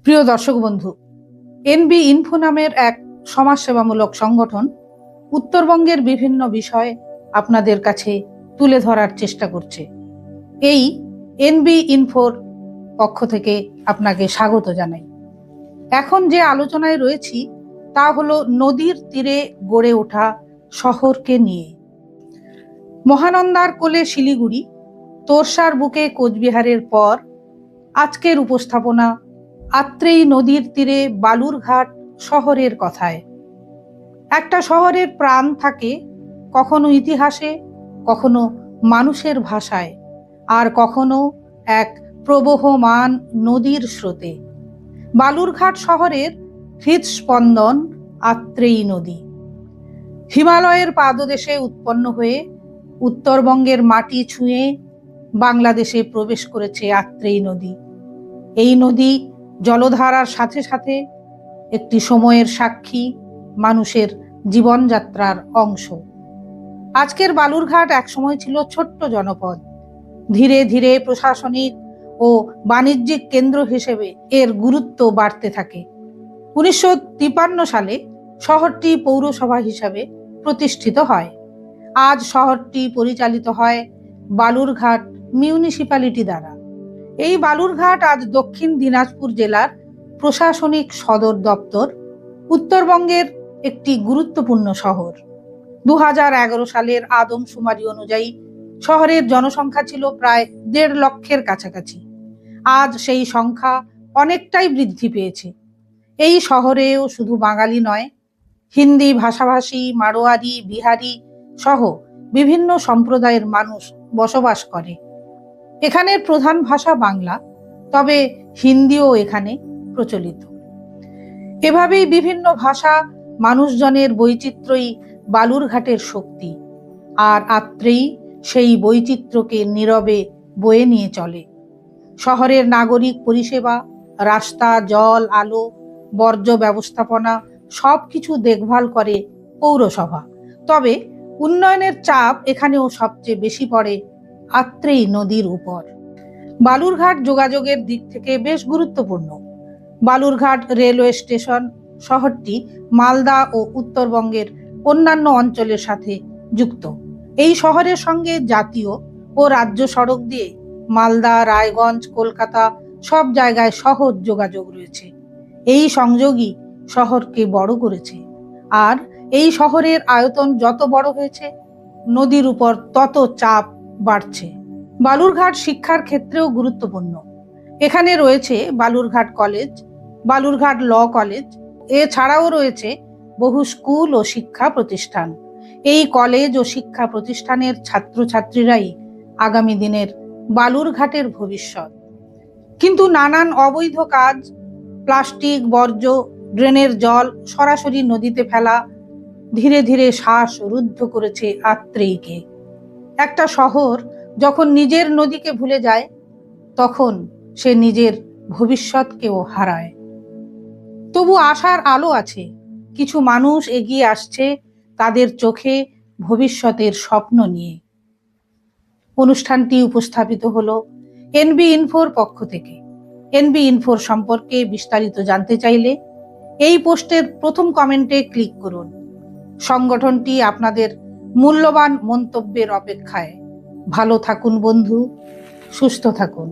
প্রিয় দর্শক বন্ধু, এনবি ইনফো নামের এক সমাজসেবামূলক সংগঠন উত্তরবঙ্গের বিভিন্ন বিষয় আপনাদের কাছে তুলে ধরার চেষ্টা করছে। এই এনবি ইনফোর পক্ষ থেকে আপনাকে স্বাগত জানাই। এখন যে আলোচনায় রয়েছি তা হলো নদীর তীরে গড়ে ওঠা শহরকে নিয়ে। মহানন্দার কোলে শিলিগুড়ি, তোরসার বুকে কোচবিহারের পর আজকের উপস্থাপনা আত্রেই নদীর তীরে বালুরঘাট শহরের কথায়। একটা শহরের প্রাণ থাকে কখনো ইতিহাসে, কখনো মানুষের ভাষায়, আর কখনো এক প্রবহমান নদীর স্রোতে। বালুরঘাট শহরের হৃদস্পন্দন আত্রেই নদী। হিমালয়ের পাদদেশে উৎপন্ন হয়ে উত্তরবঙ্গের মাটি ছুঁয়ে বাংলাদেশে প্রবেশ করেছে আত্রেই নদী। এই নদী জলধারার সাথে সাথে একটি সময়ের সাক্ষী, মানুষের জীবনযাত্রার অংশ। আজকের বালুরঘাট একসময় ছিল ছোট্ট জনপদ। ধীরে ধীরে প্রশাসনিক ও বাণিজ্যিক কেন্দ্র হিসেবে এর গুরুত্ব বাড়তে থাকে। 1953 সালে শহরটি পৌরসভা হিসাবে প্রতিষ্ঠিত হয়। আজ শহরটি পরিচালিত হয় বালুরঘাট মিউনিসিপ্যালিটি দ্বারা। এই বালুরঘাট আজ দক্ষিণ দিনাজপুর জেলার প্রশাসনিক সদর দপ্তর, উত্তরবঙ্গের একটি গুরুত্বপূর্ণ শহর। 2011 সালের আদমশুমারি অনুযায়ী শহরের জনসংখ্যা ছিল প্রায় 1.5 লক্ষের কাছাকাছি। আজ সেই সংখ্যা অনেকটাই বৃদ্ধি পেয়েছে। এই শহরেও শুধু বাঙালি নয়, হিন্দি ভাষাভাষী, মারোয়ারি, বিহারি সহ বিভিন্ন সম্প্রদায়ের মানুষ বসবাস করে। এখানের প্রধান ভাষা বাংলা, তবে হিন্দিও এখানে প্রচলিত। এভাবেই বিভিন্ন ভাষা, মানুষজনের বৈচিত্র্যই বালুরঘাটের শক্তি, আর আত্রেই সেই বৈচিত্র্যকে নীরবে বয়ে নিয়ে চলে। শহরের নাগরিক পরিষেবা, রাস্তা, জল, আলো, বর্জ্য ব্যবস্থাপনা সবকিছু দেখভাল করে পৌরসভা। তবে উন্নয়নের চাপ এখানেও সবচেয়ে বেশি পড়ে আত্রেই নদীর উপর। বালুরঘাট যোগাযোগের দিক থেকে বেশ গুরুত্বপূর্ণ। বালুরঘাট রেলওয়ে স্টেশন শহরটি মালদা ও উত্তরবঙ্গের অন্যান্য অঞ্চলের সাথে যুক্ত। এই শহরের সঙ্গে জাতীয় ও রাজ্য সড়ক দিয়ে মালদা, রায়গঞ্জ, কলকাতা সব জায়গায় সহজ যোগাযোগ রয়েছে। এই সংযোগই শহরকে বড় করেছে। আর এই শহরের আয়তন যত বড় হয়েছে, নদীর উপর তত চাপ বাড়ছে। বালুরঘাট শিক্ষার ক্ষেত্রেও গুরুত্বপূর্ণ। এখানে রয়েছে Balurghat college, Balurghat law college, এছাড়াও রয়েছে বহু স্কুল ও শিক্ষা প্রতিষ্ঠান। এই কলেজ ও শিক্ষা প্রতিষ্ঠানের ছাত্রছাত্রীরাই আগামী দিনের বালুরঘাটের ভবিষ্যৎ। কিন্তু নানান অবৈধ কাজ, প্লাস্টিক, বর্জ্য, ড্রেনের জল সরাসরি নদীতে ফেলা ধীরে ধীরে শ্বাস রুদ্ধ করেছে আত্রেইকে। একটা শহর যখন নিজের নদীকে ভুলে যায়, তখন সে নিজের ভবিষ্যৎকেও হারায়। তবু আশার আলো আছে। কিছু মানুষ এগিয়ে আসছে তাদের চোখে ভবিষ্যতের স্বপ্ন নিয়ে। অনুষ্ঠানটি উপস্থাপিত হলো এনবি ইনফোর পক্ষ থেকে। এনবি ইনফোর সম্পর্কে বিস্তারিত জানতে চাইলে এই পোস্টের প্রথম কমেন্টে ক্লিক করুন। সংগঠনটি আপনাদের মূল্যবান মন্তব্যের অপেক্ষায়। ভালো থাকুন বন্ধু, সুস্থ থাকুন।